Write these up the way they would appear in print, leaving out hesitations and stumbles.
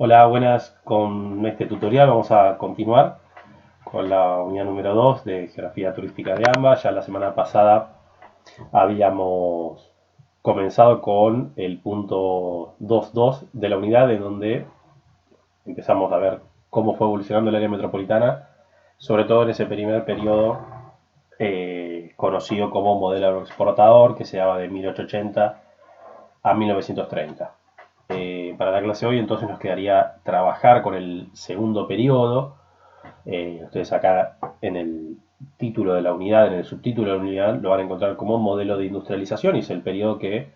Hola, buenas. Con este tutorial vamos a continuar con la unidad número 2 de Geografía Turística de AMBA. Ya la semana pasada habíamos comenzado con el punto 2.2 de la unidad, en donde empezamos a ver cómo fue evolucionando el área metropolitana, sobre todo en ese primer periodo conocido como modelo agroexportador, que se daba de 1880 a 1930. Para la clase de hoy entonces nos quedaría trabajar con el segundo periodo. Ustedes acá en el título de la unidad, en el subtítulo de la unidad, lo van a encontrar como modelo de industrialización y es el periodo que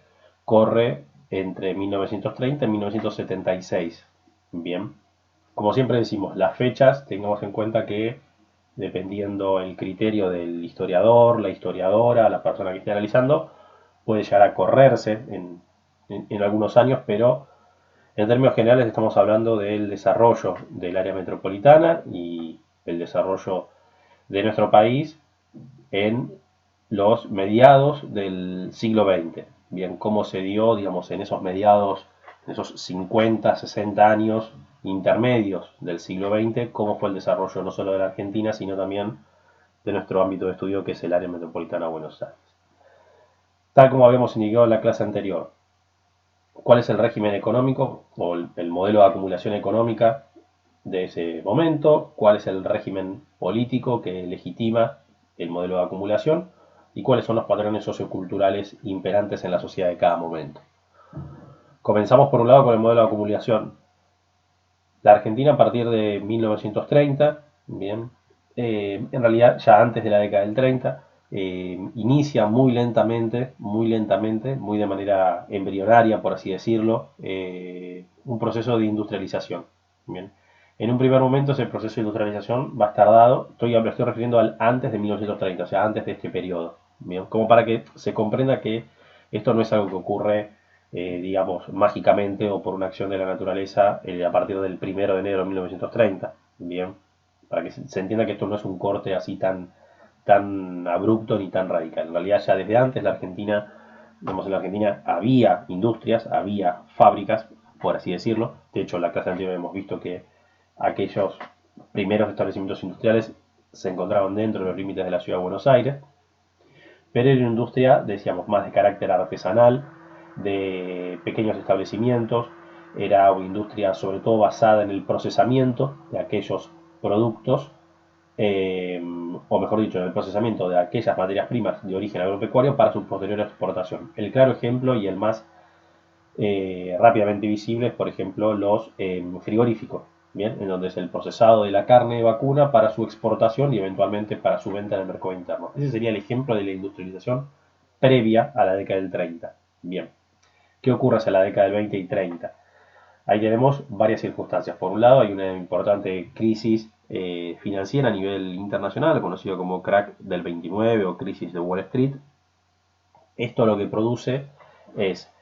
corre entre 1930 y 1976. Bien, como siempre decimos, las fechas, tengamos en cuenta que dependiendo el criterio del historiador, la historiadora, la persona que esté analizando, puede llegar a correrse en algunos años, pero en términos generales estamos hablando del desarrollo del área metropolitana y el desarrollo de nuestro país en los mediados del siglo XX. Bien, cómo se dio, digamos, en esos mediados, en esos 50, 60 años intermedios del siglo XX, cómo fue el desarrollo no solo de la Argentina, sino también de nuestro ámbito de estudio, que es el área metropolitana de Buenos Aires. Tal como habíamos indicado en la clase anterior, ¿cuál es el régimen económico o el modelo de acumulación económica de ese momento? ¿Cuál es el régimen político que legitima el modelo de acumulación? ¿Y cuáles son los patrones socioculturales imperantes en la sociedad de cada momento? Comenzamos por un lado con el modelo de acumulación. La Argentina a partir de 1930, bien, en realidad ya antes de la década del 30, inicia muy lentamente, muy de manera embrionaria, por así decirlo, un proceso de industrialización. Bien. En un primer momento ese proceso de industrialización va a estar dado, me estoy refiriendo al antes de 1930, o sea, antes de este periodo, bien, como para que se comprenda que esto no es algo que ocurre digamos, mágicamente o por una acción de la naturaleza a partir del 1 de enero de 1930. Bien, para que se entienda que esto no es un corte así tan abrupto ni tan radical. En realidad ya desde antes la Argentina, digamos, en la Argentina había industrias, había fábricas, por así decirlo. De hecho, en la clase anterior hemos visto que aquellos primeros establecimientos industriales se encontraban dentro de los límites de la ciudad de Buenos Aires, pero era una industria, decíamos, más de carácter artesanal, de pequeños establecimientos, era una industria sobre todo basada en el procesamiento de aquellos productos, o mejor dicho, en el procesamiento de aquellas materias primas de origen agropecuario para su posterior exportación. El claro ejemplo y el más rápidamente visible es, por ejemplo, los frigoríficos, ¿bien? En donde es el procesado de la carne de vacuna para su exportación y eventualmente para su venta en el mercado interno. Ese sería el ejemplo de la industrialización previa a la década del 30. Bien, ¿qué ocurre hacia la década del 20 y 30? Ahí tenemos varias circunstancias. Por un lado, hay una importante crisis financiera a nivel internacional, conocido como crack del 29 o crisis de Wall Street. Esto lo que produce es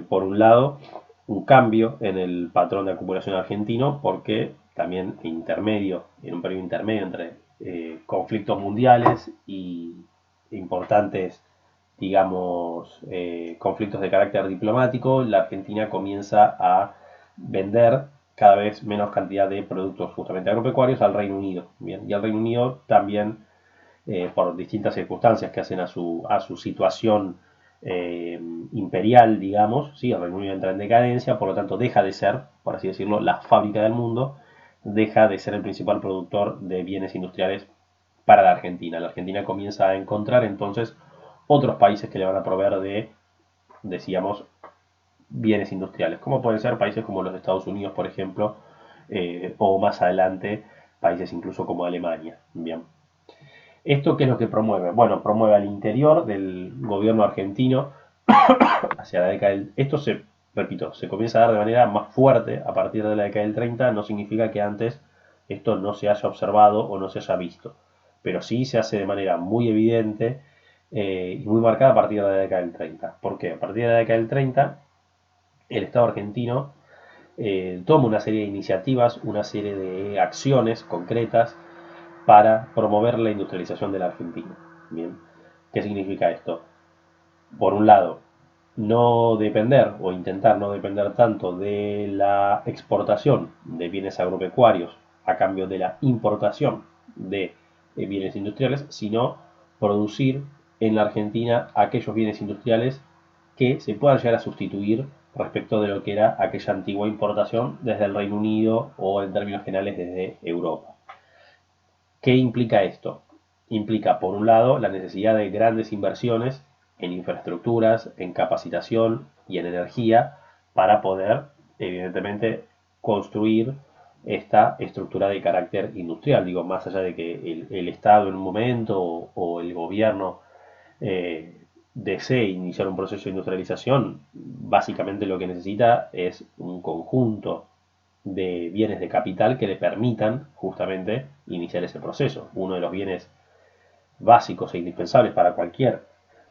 por un lado, un cambio en el patrón de acumulación argentino, porque también en un periodo intermedio entre conflictos mundiales y importantes, digamos, conflictos de carácter diplomático, la Argentina comienza a vender cada vez menos cantidad de productos justamente agropecuarios al Reino Unido. Bien, y al Reino Unido también por distintas circunstancias que hacen a su situación imperial, digamos, ¿sí? El Reino Unido entra en decadencia, por lo tanto deja de ser, por así decirlo, la fábrica del mundo, deja de ser el principal productor de bienes industriales para la Argentina. La Argentina comienza a encontrar entonces otros países que le van a proveer de, decíamos, bienes industriales, como pueden ser países como los Estados Unidos, por ejemplo, o más adelante países incluso como Alemania. Bien. ¿Esto qué es lo que promueve? Bueno, promueve al interior del gobierno argentino hacia la década del... Esto se, repito, se comienza a dar de manera más fuerte a partir de la década del 30, no significa que antes esto no se haya observado o no se haya visto, pero sí se hace de manera muy evidente y muy marcada a partir de la década del 30. ¿Por qué? A partir de la década del 30, el Estado argentino toma una serie de iniciativas, una serie de acciones concretas para promover la industrialización de la Argentina. Bien, ¿qué significa esto? Por un lado, no depender o intentar no depender tanto de la exportación de bienes agropecuarios a cambio de la importación de bienes industriales, sino producir en la Argentina aquellos bienes industriales que se puedan llegar a sustituir respecto de lo que era aquella antigua importación desde el Reino Unido o en términos generales desde Europa. ¿Qué implica esto? Implica, por un lado, la necesidad de grandes inversiones en infraestructuras, en capacitación y en energía para poder, evidentemente, construir esta estructura de carácter industrial. Digo, más allá de que el Estado en un momento o el gobierno desee iniciar un proceso de industrialización, básicamente lo que necesita es un conjunto de bienes de capital que le permitan justamente iniciar ese proceso. Uno de los bienes básicos e indispensables para cualquier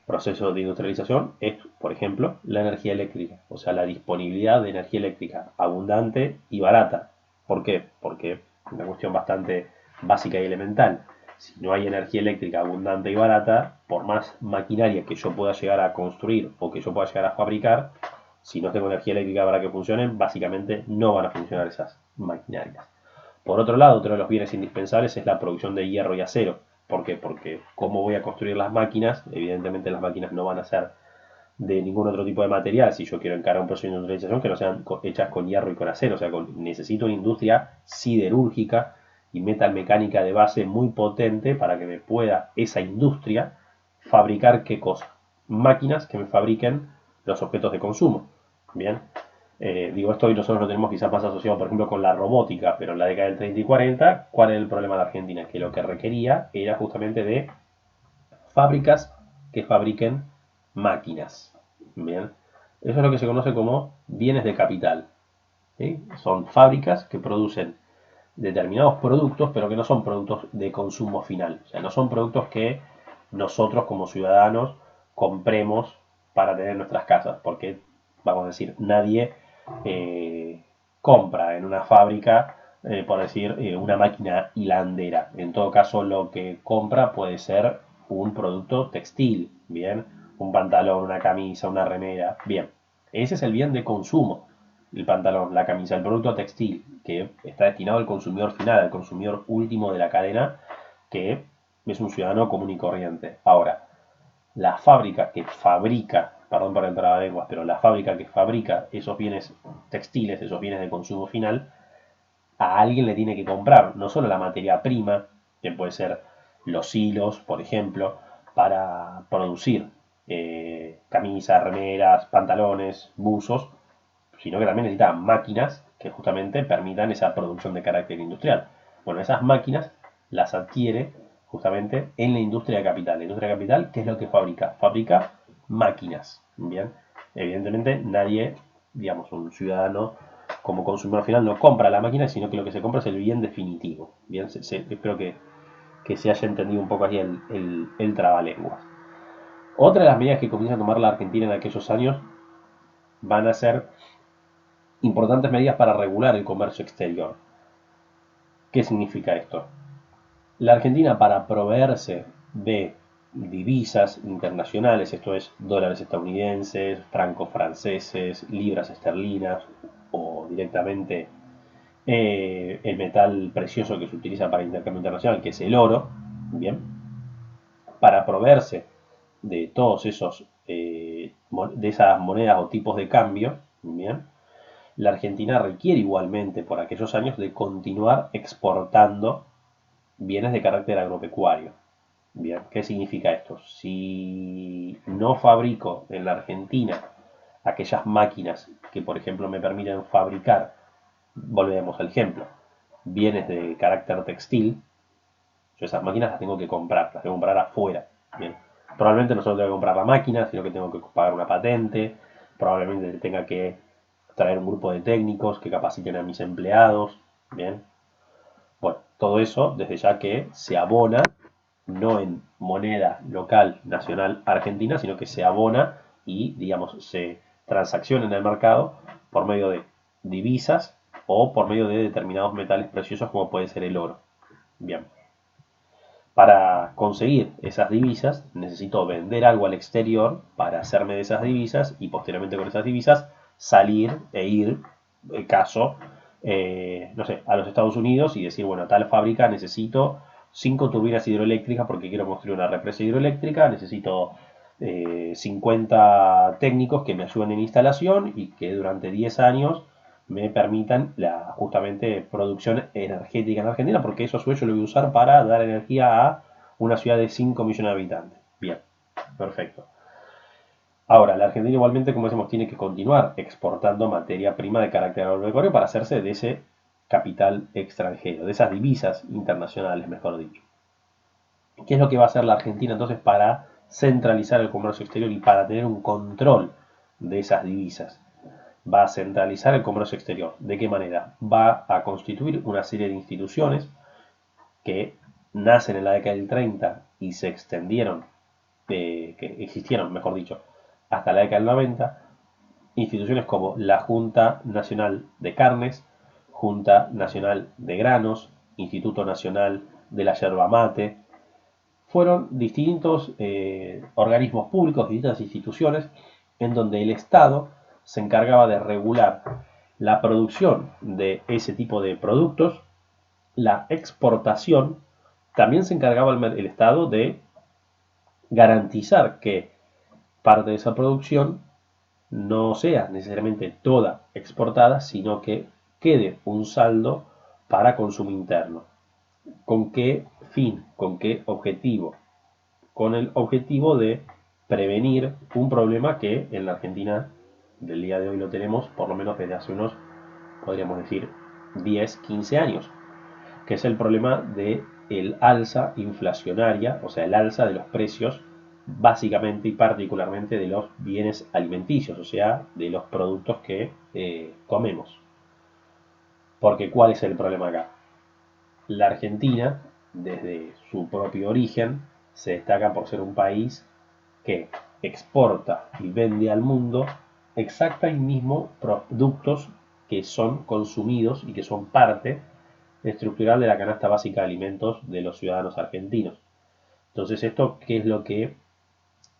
proceso de industrialización es, por ejemplo, la energía eléctrica, o sea, la disponibilidad de energía eléctrica abundante y barata. ¿Por qué? Porque es una cuestión bastante básica y elemental. Si no hay energía eléctrica abundante y barata, por más maquinaria que yo pueda llegar a construir o que yo pueda llegar a fabricar, si no tengo energía eléctrica para que funcionen, básicamente no van a funcionar esas maquinarias. Por otro lado, otro de los bienes indispensables es la producción de hierro y acero. ¿Por qué? Porque cómo voy a construir las máquinas, evidentemente las máquinas no van a ser de ningún otro tipo de material si yo quiero encarar un proceso de industrialización que no sean hechas con hierro y con acero. O sea, necesito una industria siderúrgica y metalmecánica de base muy potente para que me pueda esa industria fabricar qué cosa. Máquinas que me fabriquen los objetos de consumo. Bien, digo, esto hoy nosotros lo tenemos quizás más asociado, por ejemplo, con la robótica, pero en la década del 30 y 40, ¿cuál era el problema de Argentina? Que lo que requería era justamente de fábricas que fabriquen máquinas. Bien, eso es lo que se conoce como bienes de capital. ¿Sí? Son fábricas que producen determinados productos, pero que no son productos de consumo final. O sea, no son productos que nosotros como ciudadanos compremos para tener en nuestras casas, porque, vamos a decir, nadie compra en una fábrica, por decir, una máquina hilandera. En todo caso, lo que compra puede ser un producto textil, ¿bien? Un pantalón, una camisa, una remera, bien. Ese es el bien de consumo, el pantalón, la camisa, el producto textil, que está destinado al consumidor final, al consumidor último de la cadena, que es un ciudadano común y corriente. Ahora, la fábrica que fabrica, perdón por el trabalenguas, pero la fábrica que fabrica esos bienes textiles, esos bienes de consumo final, a alguien le tiene que comprar no solo la materia prima, que puede ser los hilos, por ejemplo, para producir camisas, remeras, pantalones, buzos, sino que también necesita máquinas que justamente permitan esa producción de carácter industrial. Bueno, esas máquinas las adquiere justamente en la industria de capital. La industria de capital, ¿qué es lo que fabrica? Fabrica máquinas. Bien, evidentemente nadie, digamos, un ciudadano como consumidor final no compra la máquina, sino que lo que se compra es el bien definitivo. Bien, espero que se haya entendido un poco ahí el trabalenguas. Otra de las medidas que comienza a tomar la Argentina en aquellos años van a ser importantes medidas para regular el comercio exterior. ¿Qué significa esto? La Argentina, para proveerse de divisas internacionales, esto es dólares estadounidenses, francos franceses, libras esterlinas o directamente el metal precioso que se utiliza para intercambio internacional, que es el oro, bien, para proveerse de todos esos de esas monedas o tipos de cambio, bien, la Argentina requiere igualmente por aquellos años de continuar exportando bienes de carácter agropecuario. Bien, ¿qué significa esto? Si no fabrico en la Argentina aquellas máquinas que, por ejemplo, me permiten fabricar, volvemos al ejemplo, bienes de carácter textil, yo esas máquinas las tengo que comprar, las tengo que comprar afuera. Bien, probablemente no solo tengo que comprar la máquina, sino que tengo que pagar una patente, probablemente tenga que traer un grupo de técnicos que capaciten a mis empleados. Bien, bueno, todo eso desde ya que se abona no en moneda local, nacional, argentina, sino que se abona y, digamos, se transacciona en el mercado por medio de divisas o por medio de determinados metales preciosos como puede ser el oro. Bien. Para conseguir esas divisas necesito vender algo al exterior para hacerme de esas divisas y posteriormente con esas divisas salir e ir, caso, no sé, a los Estados Unidos y decir, bueno, tal fábrica necesito 5 turbinas hidroeléctricas porque quiero construir una represa hidroeléctrica, necesito 50 técnicos que me ayuden en instalación y que durante 10 años me permitan la justamente producción energética en Argentina, porque eso a su vez yo lo voy a usar para dar energía a una ciudad de 5 millones de habitantes. Bien, perfecto. Ahora, la Argentina igualmente, como decimos, tiene que continuar exportando materia prima de carácter agropecuario para hacerse de ese capital extranjero, de esas divisas internacionales, mejor dicho. ¿Qué es lo que va a hacer la Argentina entonces para centralizar el comercio exterior y para tener un control de esas divisas? Va a centralizar el comercio exterior. ¿De qué manera? Va a constituir una serie de instituciones que nacen en la década del 30 y se extendieron, que existieron, mejor dicho, hasta la década del 90, instituciones como la Junta Nacional de Carnes, Junta Nacional de Granos, Instituto Nacional de la Yerba Mate, fueron distintos organismos públicos, distintas instituciones, en donde el Estado se encargaba de regular la producción de ese tipo de productos, la exportación, también se encargaba el Estado de garantizar que parte de esa producción no sea necesariamente toda exportada, sino que quede un saldo para consumo interno. ¿Con qué fin? ¿Con qué objetivo? Con el objetivo de prevenir un problema que en la Argentina del día de hoy lo tenemos por lo menos desde hace unos, podríamos decir, 10, 15 años, que es el problema de el alza inflacionaria, o sea, el alza de los precios básicamente y particularmente de los bienes alimenticios, o sea, de los productos que comemos. Porque ¿cuál es el problema acá? La Argentina, desde su propio origen, se destaca por ser un país que exporta y vende al mundo exactamente mismos productos que son consumidos y que son parte estructural de la canasta básica de alimentos de los ciudadanos argentinos. Entonces, ¿esto qué es lo que,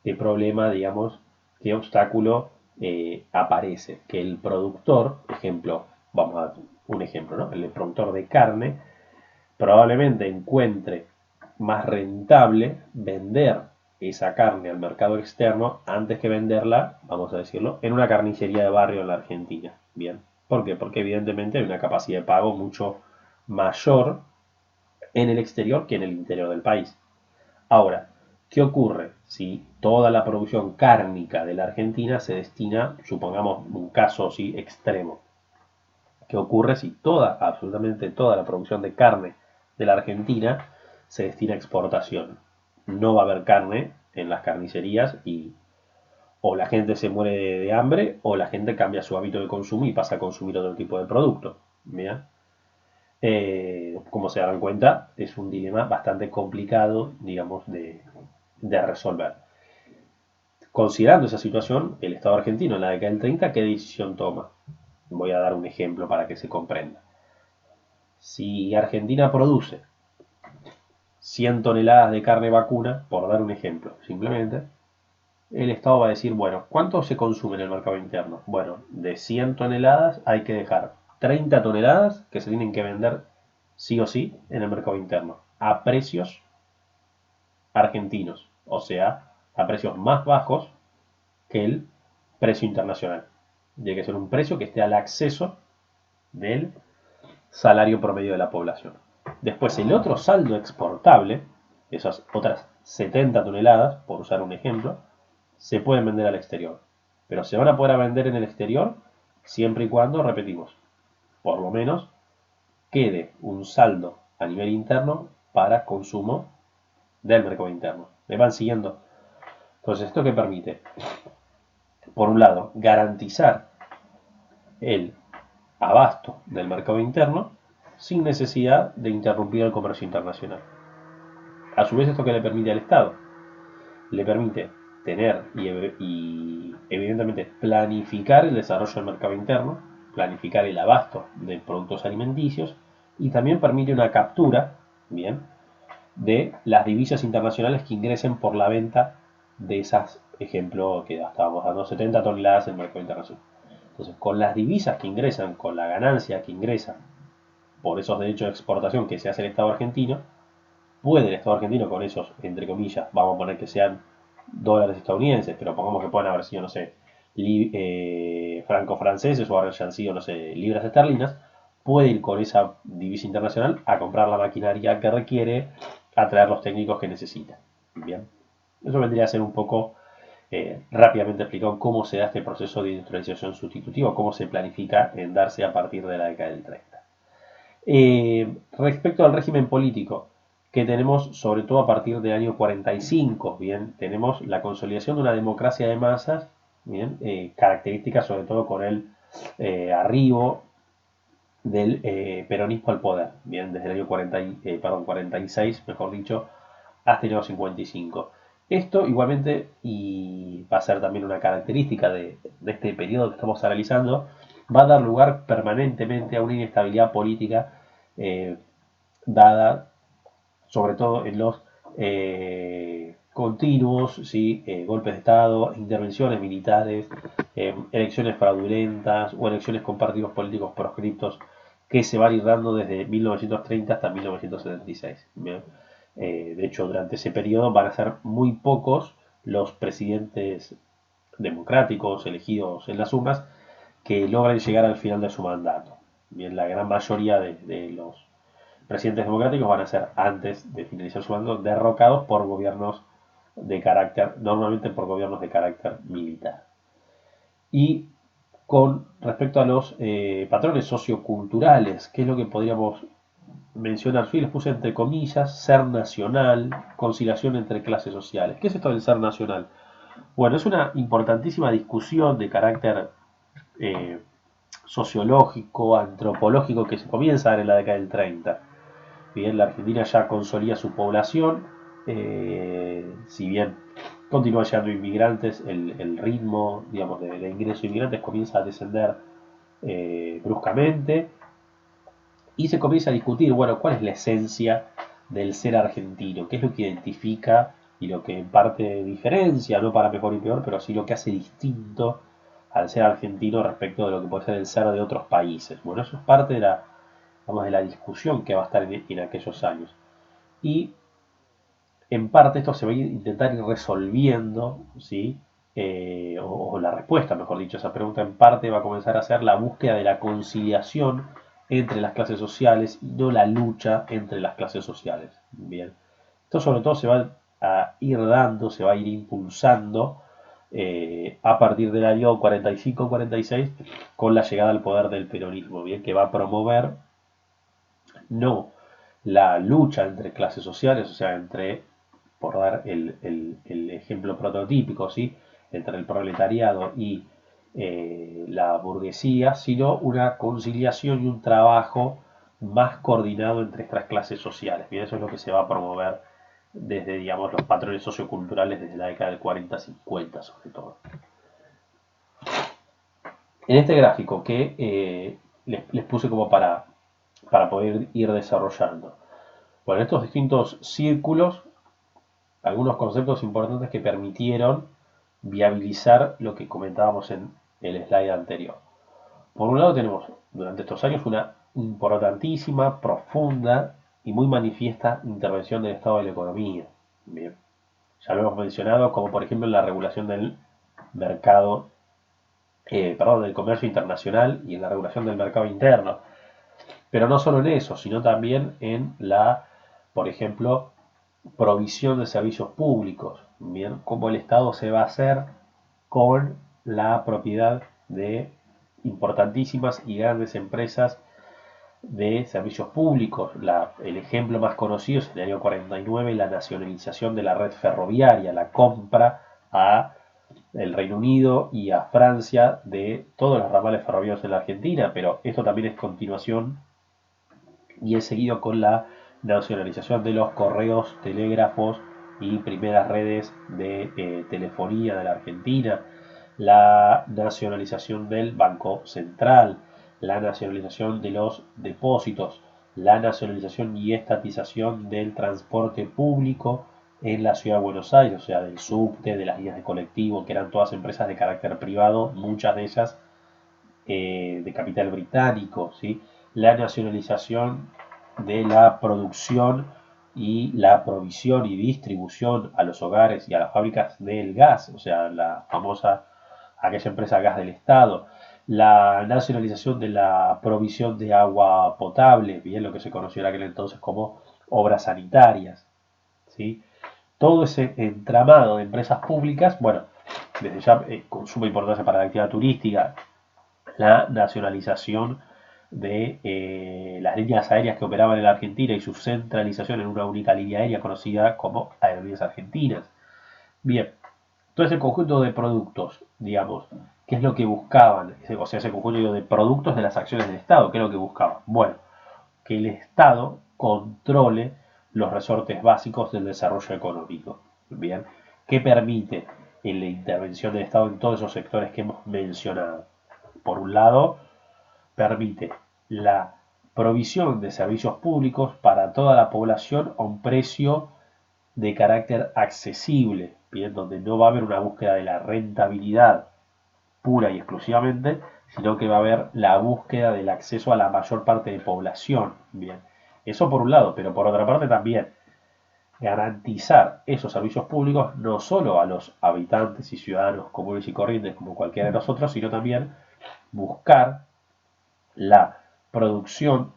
qué problema, digamos, qué obstáculo aparece? Que el productor, ejemplo, vamos a dar un ejemplo, ¿no? El productor de carne probablemente encuentre más rentable vender esa carne al mercado externo antes que venderla, vamos a decirlo, en una carnicería de barrio en la Argentina. Bien. ¿Por qué? Porque evidentemente hay una capacidad de pago mucho mayor en el exterior que en el interior del país. Ahora, ¿qué ocurre si toda la producción cárnica de la Argentina se destina, supongamos un caso así extremo, qué ocurre si toda, absolutamente toda la producción de carne de la Argentina se destina a exportación? No va a haber carne en las carnicerías y o la gente se muere de hambre o la gente cambia su hábito de consumo y pasa a consumir otro tipo de producto. ¿Bien? Como se darán cuenta, es un dilema bastante complicado, digamos, de resolver. Considerando esa situación, el Estado argentino en la década del 30, ¿qué decisión toma? Voy a dar un ejemplo para que se comprenda. Si Argentina produce 100 toneladas de carne vacuna, por dar un ejemplo, simplemente, el Estado va a decir, bueno, ¿cuánto se consume en el mercado interno? Bueno, de 100 toneladas hay que dejar 30 toneladas que se tienen que vender sí o sí en el mercado interno, a precios argentinos, o sea, a precios más bajos que el precio internacional. Tiene que ser un precio que esté al acceso del salario promedio de la población. Después, el otro saldo exportable, esas otras 70 toneladas, por usar un ejemplo, se pueden vender al exterior. Pero se van a poder vender en el exterior siempre y cuando, repetimos, por lo menos quede un saldo a nivel interno para consumo del mercado interno. ¿Me van siguiendo? Entonces, ¿esto qué permite? Por un lado, garantizar el abasto del mercado interno sin necesidad de interrumpir el comercio internacional. A su vez, ¿esto qué le permite al Estado? Le permite tener y evidentemente planificar el desarrollo del mercado interno, planificar el abasto de productos alimenticios y también permite una captura, bien, de las divisas internacionales que ingresen por la venta de esas, ejemplo que estábamos dando, 70 toneladas en el mercado internacional. Entonces, con las divisas que ingresan, con la ganancia que ingresa por esos derechos de exportación que se hace el Estado argentino, puede el Estado argentino con esos, entre comillas, vamos a poner que sean dólares estadounidenses, pero pongamos que puedan haber sido, no sé, franco franceses o hayan sido, no sé, libras esterlinas, puede ir con esa divisa internacional a comprar la maquinaria que requiere, a traer los técnicos que necesita. Bien, eso vendría a ser un poco rápidamente explicado cómo se da este proceso de industrialización sustitutiva, cómo se planifica en darse a partir de la década del 30. Respecto al régimen político, que tenemos sobre todo a partir del año 45, bien, tenemos la consolidación de una democracia de masas, bien, característica sobre todo con el arribo del peronismo al poder, bien, desde el año 46, mejor dicho, hasta el año 55. Esto igualmente, y va a ser también una característica de este periodo que estamos analizando, va a dar lugar permanentemente a una inestabilidad política eh, dada sobre todo en los continuos, ¿sí? Golpes de Estado, intervenciones militares, elecciones fraudulentas o elecciones con partidos políticos proscriptos que se van a ir dando desde 1930 hasta 1976. ¿Bien? De hecho, durante ese periodo van a ser muy pocos los presidentes democráticos elegidos en las urnas que logran llegar al final de su mandato. Bien, la gran mayoría de los presidentes democráticos van a ser, antes de finalizar su mandato, derrocados por gobiernos de carácter, normalmente por gobiernos de carácter militar. Y con respecto a los patrones socioculturales, ¿qué es lo que podríamos mencionar? Sí, les puse entre comillas, ser nacional, conciliación entre clases sociales. ¿Qué es esto del ser nacional? Bueno, es una importantísima discusión de carácter eh, sociológico, antropológico, que se comienza a dar en la década del 30. Bien, la Argentina ya consolida su población, si bien continúa llegando inmigrantes, el ritmo, digamos, de ingreso de inmigrantes comienza a descender bruscamente y se comienza a discutir, bueno, cuál es la esencia del ser argentino, qué es lo que identifica y lo que en parte diferencia, no para mejor y peor, pero sí lo que hace distinto al ser argentino respecto de lo que puede ser el ser de otros países. Bueno, eso es parte de la discusión que va a estar en aquellos años. Y en parte esto se va a intentar ir resolviendo, ¿sí? O la respuesta, mejor dicho, a esa pregunta en parte va a comenzar a ser la búsqueda de la conciliación entre las clases sociales y no la lucha entre las clases sociales. Bien. Esto sobre todo se va a ir dando, se va a ir impulsando a partir del año 45-46 con la llegada al poder del peronismo, bien, que va a promover no la lucha entre clases sociales, o sea, entre, por dar el ejemplo prototípico, ¿sí? Entre el proletariado y la burguesía, sino una conciliación y un trabajo más coordinado entre estas clases sociales. Bien, eso es lo que se va a promover desde, digamos, los patrones socioculturales desde la década del 40-50 sobre todo. En este gráfico que les puse como para poder ir desarrollando. Bueno, estos distintos círculos, algunos conceptos importantes que permitieron viabilizar lo que comentábamos en el slide anterior. Por un lado tenemos durante estos años una importantísima, profunda y muy manifiesta intervención del Estado de la economía. Bien, ya lo hemos mencionado, como por ejemplo la regulación del mercado, del comercio internacional y en la regulación del mercado interno. Pero no solo en eso, sino también en la, por ejemplo, provisión de servicios públicos, bien, cómo el Estado se va a hacer con la propiedad de importantísimas y grandes empresas de servicios públicos. El ejemplo más conocido es en el año 49, la nacionalización de la red ferroviaria, la compra a el Reino Unido y a Francia de todos los ramales ferroviarios en la Argentina, pero esto también es continuación y es seguido con la nacionalización de los correos, telégrafos y primeras redes de telefonía de la Argentina, la nacionalización del Banco Central, la nacionalización de los depósitos, la nacionalización y estatización del transporte público en la ciudad de Buenos Aires, o sea, del subte, de las líneas de colectivo, que eran todas empresas de carácter privado, muchas de ellas de capital británico, ¿sí? La nacionalización de la producción y la provisión y distribución a los hogares y a las fábricas del gas, o sea, la famosa, aquella empresa gas del Estado, la nacionalización de la provisión de agua potable, bien lo que se conoció en aquel entonces como obras sanitarias, ¿sí? Todo ese entramado de empresas públicas, bueno, desde ya con suma importancia para la actividad turística, la nacionalización de las líneas aéreas que operaban en la Argentina y su centralización en una única línea aérea conocida como Aerolíneas Argentinas. Bien, todo ese conjunto de productos, digamos, ¿qué es lo que buscaban? O sea, ese conjunto de productos de las acciones del Estado, ¿qué es lo que buscaban? Bueno, que el Estado controle los resortes básicos del desarrollo económico. Bien, ¿qué permite en la intervención del Estado en todos esos sectores que hemos mencionado? Por un lado, permite la provisión de servicios públicos para toda la población a un precio de carácter accesible, bien, donde no va a haber una búsqueda de la rentabilidad pura y exclusivamente, sino que va a haber la búsqueda del acceso a la mayor parte de población, bien. Eso por un lado, pero por otra parte también garantizar esos servicios públicos no solo a los habitantes y ciudadanos comunes y corrientes como cualquiera de nosotros, sino también buscar la producción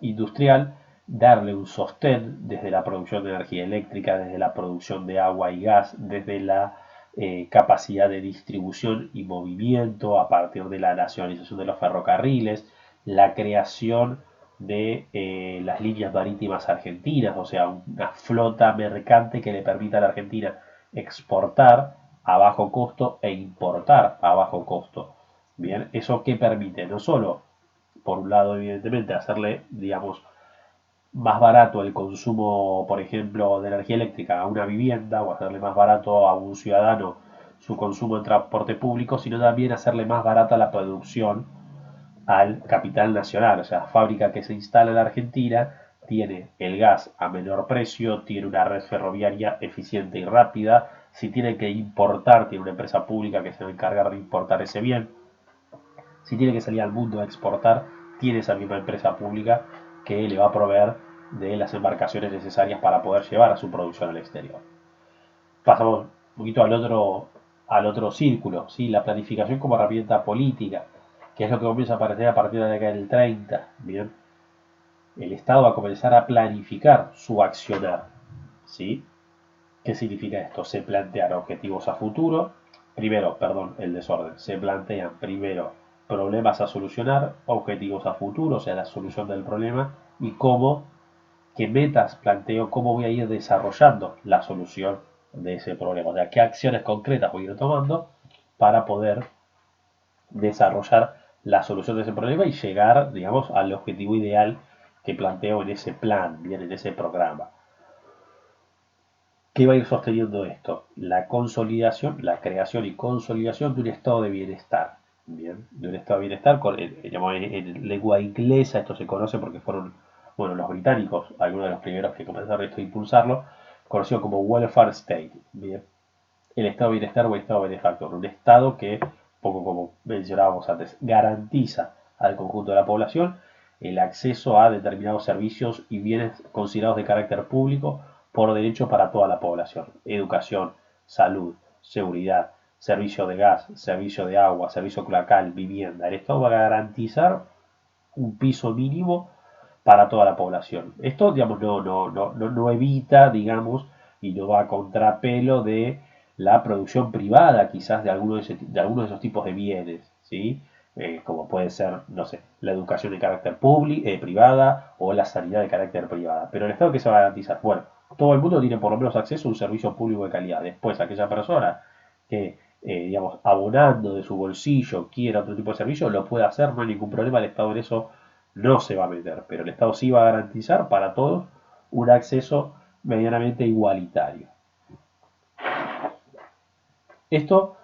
industrial, darle un sostén desde la producción de energía eléctrica, desde la producción de agua y gas, desde la capacidad de distribución y movimiento a partir de la nacionalización de los ferrocarriles, la creación de las líneas marítimas argentinas, o sea, una flota mercante que le permita a la Argentina exportar a bajo costo e importar a bajo costo. Bien, eso que permite no solo por un lado, evidentemente, hacerle, digamos, más barato el consumo, por ejemplo, de energía eléctrica a una vivienda o hacerle más barato a un ciudadano su consumo en transporte público, sino también hacerle más barata la producción al capital nacional. O sea, fábrica que se instala en la Argentina tiene el gas a menor precio, tiene una red ferroviaria eficiente y rápida. Si tiene que importar, tiene una empresa pública que se va a encargar de importar ese bien. Si tiene que salir al mundo a exportar, tiene esa misma empresa pública que le va a proveer de las embarcaciones necesarias para poder llevar a su producción al exterior. Pasamos un poquito al otro círculo, ¿sí? La planificación como herramienta política, que es lo que comienza a aparecer a partir de la década del 30. Bien, el Estado va a comenzar a planificar su accionar, ¿sí? ¿Qué significa esto? Se plantean objetivos a futuro. Primero, perdón, el desorden. Se plantean primero problemas a solucionar, objetivos a futuro, o sea, la solución del problema, y cómo, qué metas planteo, cómo voy a ir desarrollando la solución de ese problema. O sea, qué acciones concretas voy a ir tomando para poder desarrollar la solución de ese problema y llegar, digamos, al objetivo ideal que planteo en ese plan, bien, en ese programa. ¿Qué va a ir sosteniendo esto? La consolidación, la creación y consolidación de un estado de bienestar. Bien, de un estado de bienestar, en lengua inglesa, esto se conoce porque fueron, bueno, los británicos, algunos de los primeros que comenzaron esto a impulsarlo, conocido como welfare state. Bien, el estado de bienestar o estado benefactor, un estado que, poco como mencionábamos antes, garantiza al conjunto de la población el acceso a determinados servicios y bienes considerados de carácter público por derecho para toda la población. Educación, salud, seguridad, servicio de gas, servicio de agua, servicio cloacal, vivienda. El Estado va a garantizar un piso mínimo para toda la población. Esto, digamos, no evita, digamos, y no va a contrapelo de la producción privada, quizás, de algunos de esos tipos de bienes, ¿sí? Como puede ser, no sé, la educación de carácter privada o la sanidad de carácter privada. Pero el Estado, ¿qué se va a garantizar? Bueno, todo el mundo tiene por lo menos acceso a un servicio público de calidad. Después, aquella persona que, digamos, abonando de su bolsillo quiera otro tipo de servicio, lo puede hacer, no hay ningún problema, el Estado en eso no se va a meter, pero el Estado sí va a garantizar para todos un acceso medianamente igualitario. Esto,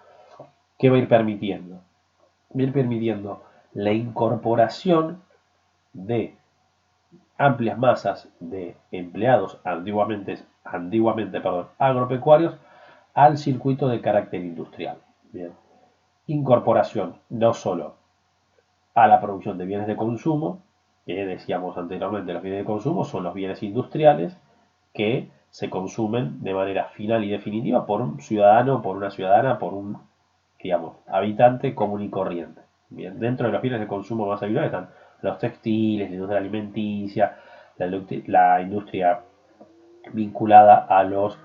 ¿qué va a ir permitiendo? Va a ir permitiendo la incorporación de amplias masas de empleados antiguamente agropecuarios al circuito de carácter industrial. Bien. Incorporación no solo a la producción de bienes de consumo, que decíamos anteriormente, los bienes de consumo son los bienes industriales que se consumen de manera final y definitiva por un ciudadano, por una ciudadana, por un, digamos, habitante común y corriente. Bien, dentro de los bienes de consumo más habituales están los textiles, la industria alimenticia, la industria vinculada a los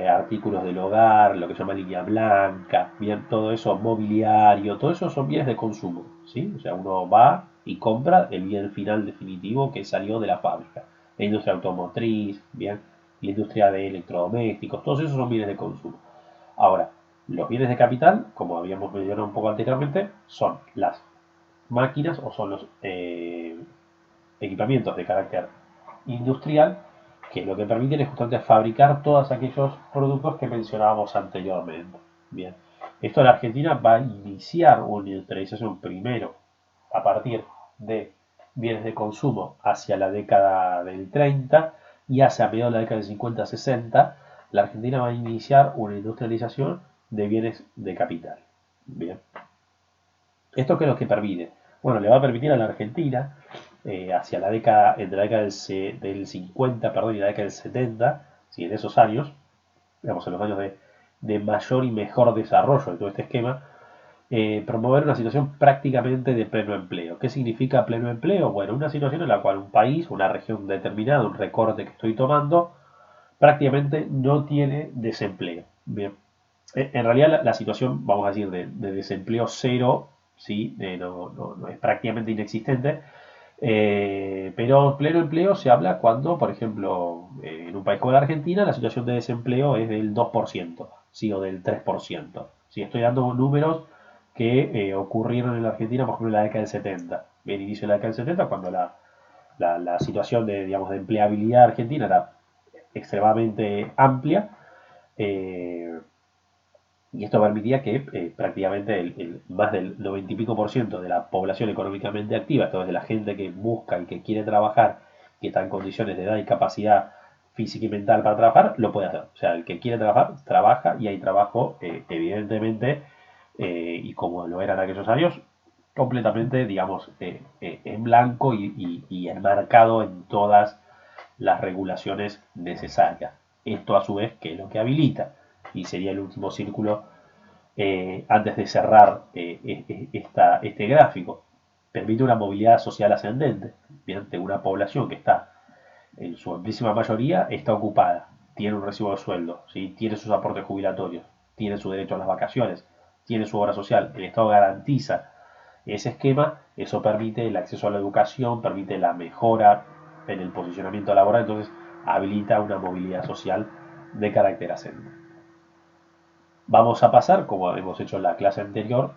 artículos del hogar, lo que se llama línea blanca, bien, todo eso, mobiliario, todo eso son bienes de consumo, ¿sí? O sea, uno va y compra el bien final definitivo que salió de la fábrica. La industria automotriz, bien, la industria de electrodomésticos, todos esos son bienes de consumo. Ahora, los bienes de capital, como habíamos mencionado un poco anteriormente, son las máquinas o son los equipamientos de carácter industrial que lo que permiten es justamente fabricar todos aquellos productos que mencionábamos anteriormente. Bien, esto en la Argentina va a iniciar una industrialización primero a partir de bienes de consumo hacia la década del 30 y hacia mediados de la década del 50-60 la Argentina va a iniciar una industrialización de bienes de capital. Bien, ¿esto qué es lo que permite? Bueno, le va a permitir a la Argentina, hacia la década, entre la década del 50, perdón, y la década del 70, ¿sí? En esos años, digamos, en los años de mayor y mejor desarrollo de todo este esquema, promover una situación prácticamente de pleno empleo. ¿Qué significa pleno empleo? Bueno, una situación en la cual un país, una región determinada, un recorte que estoy tomando, prácticamente no tiene desempleo. Bien. En realidad la situación, vamos a decir, de desempleo cero, ¿sí? No es prácticamente inexistente, pero pleno empleo se habla cuando, por ejemplo, en un país como la Argentina, la situación de desempleo es del 2%, ¿sí? O del 3%. ¿Sí? Estoy dando números que ocurrieron en la Argentina, por ejemplo, en la década del 70. El inicio de la década del 70, cuando la situación de, digamos, de empleabilidad argentina era extremadamente amplia. eh, y esto permitía que prácticamente más del 90 y pico por ciento de la población económicamente activa, esto es de la gente que busca y que quiere trabajar, que está en condiciones de edad y capacidad física y mental para trabajar, lo puede hacer. O sea, el que quiere trabajar, trabaja y hay trabajo, evidentemente, y como lo eran aquellos años, completamente, digamos, en blanco y enmarcado en todas las regulaciones necesarias. Esto a su vez, que es lo que habilita, y sería el último círculo antes de cerrar este gráfico, permite una movilidad social ascendente, mediante una población que está, en su amplísima mayoría, está ocupada, tiene un recibo de sueldo, ¿sí? Tiene sus aportes jubilatorios, tiene su derecho a las vacaciones, tiene su obra social, el Estado garantiza ese esquema, eso permite el acceso a la educación, permite la mejora en el posicionamiento laboral, entonces habilita una movilidad social de carácter ascendente. Vamos a pasar, como hemos hecho en la clase anterior,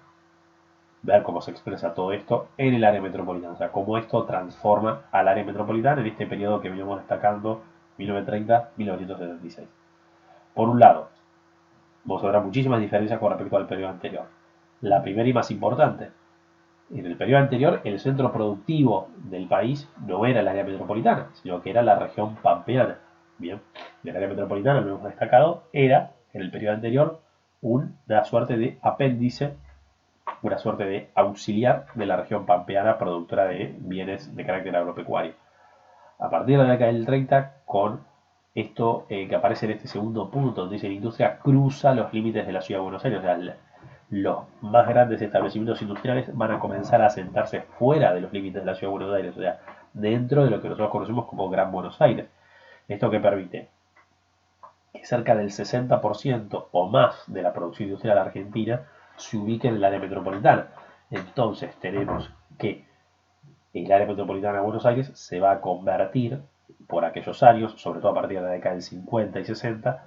ver cómo se expresa todo esto en el área metropolitana, o sea, cómo esto transforma al área metropolitana en este periodo que venimos destacando, 1930-1976. Por un lado, vamos a ver muchísimas diferencias con respecto al periodo anterior. La primera y más importante, en el periodo anterior el centro productivo del país no era el área metropolitana, sino que era la región pampeana. Bien, el área metropolitana, lo hemos destacado, era en el periodo anterior una suerte de apéndice, una suerte de auxiliar de la región pampeana productora de bienes de carácter agropecuario. A partir de la década del 30, con esto que aparece en este segundo punto, donde dice la industria cruza los límites de la ciudad de Buenos Aires, o sea, los más grandes establecimientos industriales van a comenzar a asentarse fuera de los límites de la ciudad de Buenos Aires, o sea, dentro de lo que nosotros conocemos como Gran Buenos Aires. Esto que permite que cerca del 60% o más de la producción industrial argentina se ubique en el área metropolitana. Entonces tenemos que el área metropolitana de Buenos Aires se va a convertir por aquellos años, sobre todo a partir de la década del 50 y 60,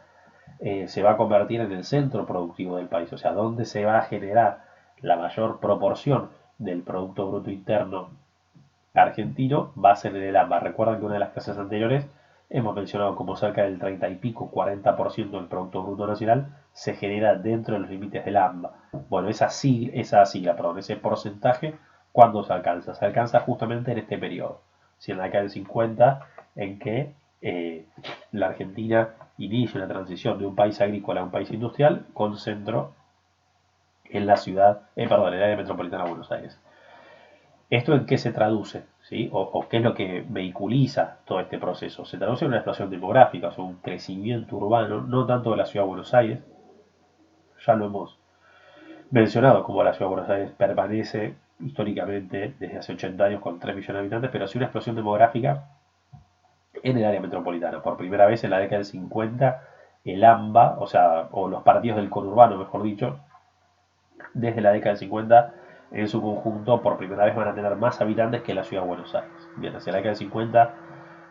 se va a convertir en el centro productivo del país, o sea, donde se va a generar la mayor proporción del Producto Bruto Interno argentino va a ser en el AMBA. Recuerden que una de las clases anteriores hemos mencionado como cerca del 30 y pico, 40% del Producto Bruto Nacional se genera dentro de los límites del AMBA. Bueno, ese porcentaje, ¿cuándo se alcanza? Se alcanza justamente en este periodo. si en la década del 50, en que la Argentina inicia una transición de un país agrícola a un país industrial con centro en la ciudad, perdón, en el área metropolitana de Buenos Aires. ¿Esto en qué se traduce? ¿Sí? O qué es lo que vehiculiza todo este proceso? Se traduce en una explosión demográfica, o sea, un crecimiento urbano, no tanto de la ciudad de Buenos Aires, ya lo hemos mencionado como la ciudad de Buenos Aires permanece históricamente desde hace 80 años con 3 millones de habitantes, pero sí una explosión demográfica en el área metropolitana. Por primera vez en la década del 50, el AMBA, o sea, o los partidos del conurbano, mejor dicho, desde la década del 50, en su conjunto, por primera vez van a tener más habitantes que la ciudad de Buenos Aires. Bien, hacia la década del 50,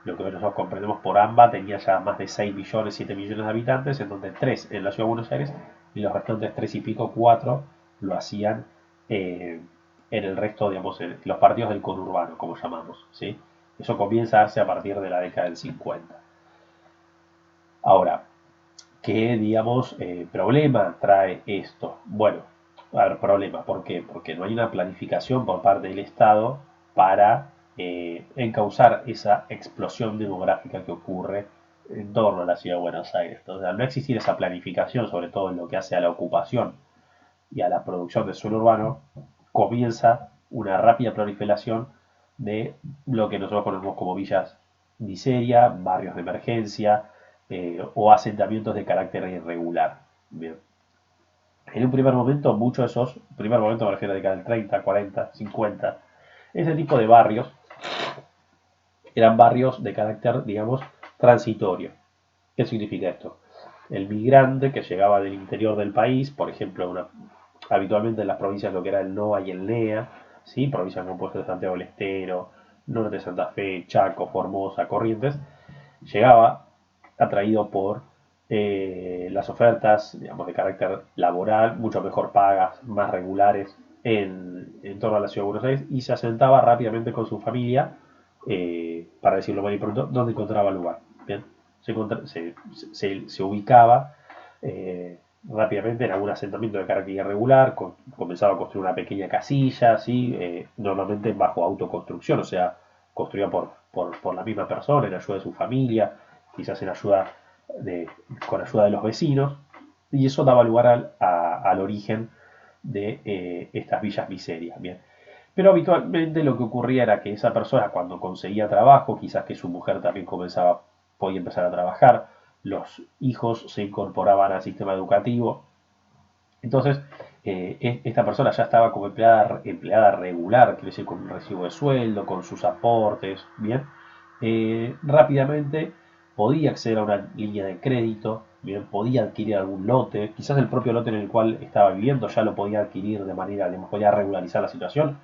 lo que nosotros comprendemos por AMBA tenía ya más de 6 millones, 7 millones de habitantes, en donde 3 en la ciudad de Buenos Aires y los restantes 3 y pico, 4, lo hacían en el resto, digamos, en los partidos del conurbano, como llamamos, ¿sí? Eso comienza a darse a partir de la década del 50. Ahora, ¿qué, digamos, problema trae esto? Bueno, a ver, problema, ¿por qué? Porque no hay una planificación por parte del Estado para encauzar esa explosión demográfica que ocurre en torno a la ciudad de Buenos Aires. Entonces, al no existir esa planificación, sobre todo en lo que hace a la ocupación y a la producción de suelo urbano, comienza una rápida proliferación de lo que nosotros conocemos como villas miseria, barrios de emergencia o asentamientos de carácter irregular. Bien. En un primer momento, muchos de esos, primer momento me refiero a la década del 30, 40, 50, ese tipo de barrios eran barrios de carácter, digamos, transitorio. ¿Qué significa esto? El migrante que llegaba del interior del país, por ejemplo, habitualmente en las provincias lo que era el NOA y el NEA, ¿sí? Provincias compuestas de Santiago del Estero, Norte de Santa Fe, Chaco, Formosa, Corrientes, llegaba atraído por las ofertas, digamos, de carácter laboral, mucho mejor pagas, más regulares en torno a la ciudad de Buenos Aires y se asentaba rápidamente con su familia, para decirlo mal y pronto, donde encontraba lugar. Bien, se ubicaba rápidamente en algún asentamiento de carácter irregular, comenzaba a construir una pequeña casilla, ¿sí? Normalmente bajo autoconstrucción, o sea, construida por la misma persona, en ayuda de su familia, quizás con ayuda de los vecinos, y eso daba lugar al origen de estas villas miserias. Bien. Pero habitualmente lo que ocurría era que esa persona, cuando conseguía trabajo, quizás que su mujer también podía empezar a trabajar, los hijos se incorporaban al sistema educativo. Entonces, esta persona ya estaba como empleada regular, quiere decir con un recibo de sueldo, con sus aportes, bien. Rápidamente podía acceder a una línea de crédito, bien, podía adquirir algún lote, quizás el propio lote en el cual estaba viviendo ya lo podía adquirir de manera, digamos, podía regularizar la situación,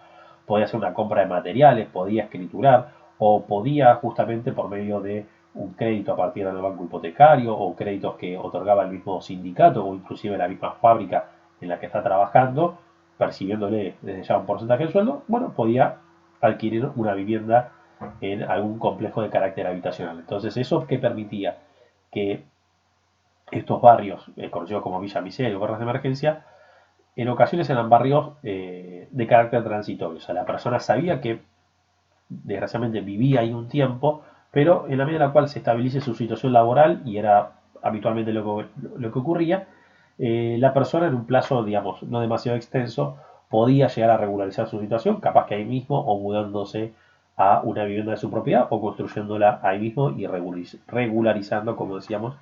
podía hacer una compra de materiales, podía escriturar, o podía justamente por medio de un crédito a partir del banco hipotecario o créditos que otorgaba el mismo sindicato o inclusive la misma fábrica en la que está trabajando, percibiéndole desde ya un porcentaje del sueldo, bueno, podía adquirir una vivienda en algún complejo de carácter habitacional. Entonces, ¿eso qué permitía? Que estos barrios, conocidos como Villa Miseria o barrios de emergencia, en ocasiones eran barrios de carácter transitorio. O sea, la persona sabía que desgraciadamente vivía ahí un tiempo, pero en la medida en la cual se estabilice su situación laboral, y era habitualmente lo que ocurría, la persona en un plazo, digamos, no demasiado extenso, podía llegar a regularizar su situación, capaz que ahí mismo, o mudándose a una vivienda de su propiedad, o construyéndola ahí mismo y regularizando, como decíamos,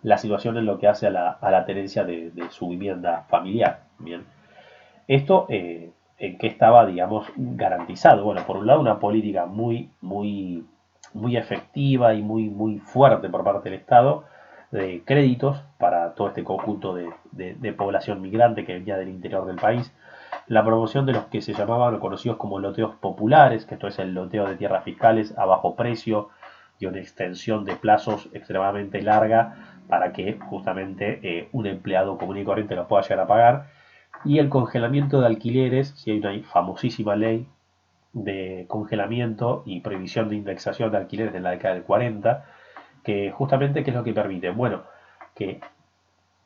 la situación en lo que hace a la tenencia de su vivienda familiar. Bien. Esto, ¿en qué estaba, digamos, garantizado? Bueno, por un lado, una política muy efectiva y muy fuerte por parte del Estado de créditos para todo este conjunto de población migrante que venía del interior del país. La promoción de los que se llamaban o conocidos como loteos populares, que esto es el loteo de tierras fiscales a bajo precio y una extensión de plazos extremadamente larga para que justamente un empleado común y corriente lo pueda llegar a pagar, y el congelamiento de alquileres, si hay una famosísima ley de congelamiento y prohibición de indexación de alquileres en la década del 40, que justamente, ¿qué es lo que permite? Bueno, que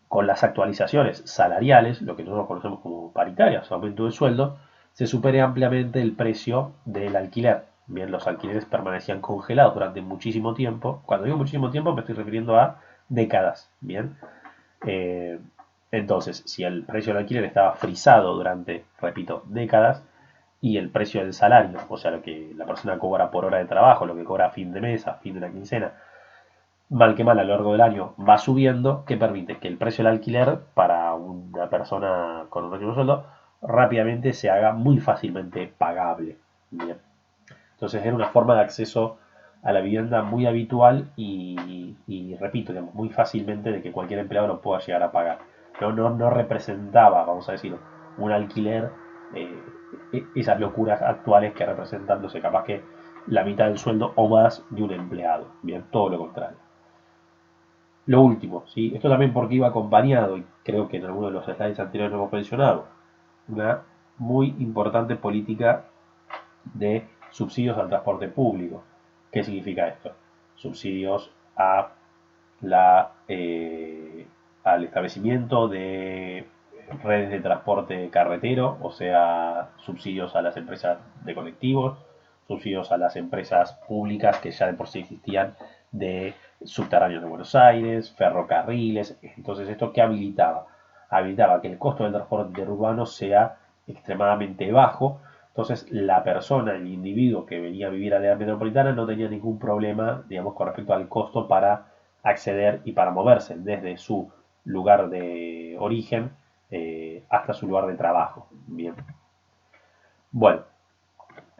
con las actualizaciones salariales, lo que nosotros conocemos como paritarias, aumento de sueldo, se supere ampliamente el precio del alquiler. Bien, los alquileres permanecían congelados durante muchísimo tiempo. Cuando digo muchísimo tiempo me estoy refiriendo a décadas. Bien, Eh, entonces, si el precio del alquiler estaba frisado durante, repito, décadas, y el precio del salario, o sea, lo que la persona cobra por hora de trabajo, lo que cobra a fin de mes, a fin de la quincena, mal que mal a lo largo del año va subiendo, que permite que el precio del alquiler para una persona con un mínimo sueldo rápidamente se haga muy fácilmente pagable. Bien. Entonces era una forma de acceso a la vivienda muy habitual y repito, digamos, muy fácilmente de que cualquier empleado lo pueda llegar a pagar. No representaba, vamos a decir, un alquiler, eh, esas locuras actuales que representándose capaz que la mitad del sueldo o más de un empleado. Bien, todo lo contrario. Lo último, ¿sí? Esto también porque iba acompañado, y creo que en alguno de los slides anteriores lo hemos mencionado, una muy importante política de subsidios al transporte público. ¿Qué significa esto? Subsidios a al establecimiento de redes de transporte carretero, o sea, subsidios a las empresas de colectivos, subsidios a las empresas públicas que ya de por sí existían de subterráneos de Buenos Aires, ferrocarriles. Entonces, ¿esto qué habilitaba? Habilitaba que el costo del transporte urbano sea extremadamente bajo. Entonces, la persona, el individuo que venía a vivir a la área metropolitana no tenía ningún problema, digamos, con respecto al costo para acceder y para moverse desde su lugar de origen hasta su lugar de trabajo. Bien. Bueno,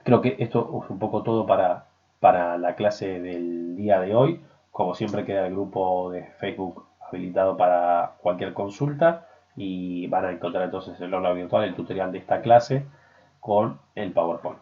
creo que esto es un poco todo para la clase del día de hoy. Como siempre queda el grupo de Facebook habilitado para cualquier consulta y van a encontrar entonces en el aula virtual el tutorial de esta clase con el PowerPoint.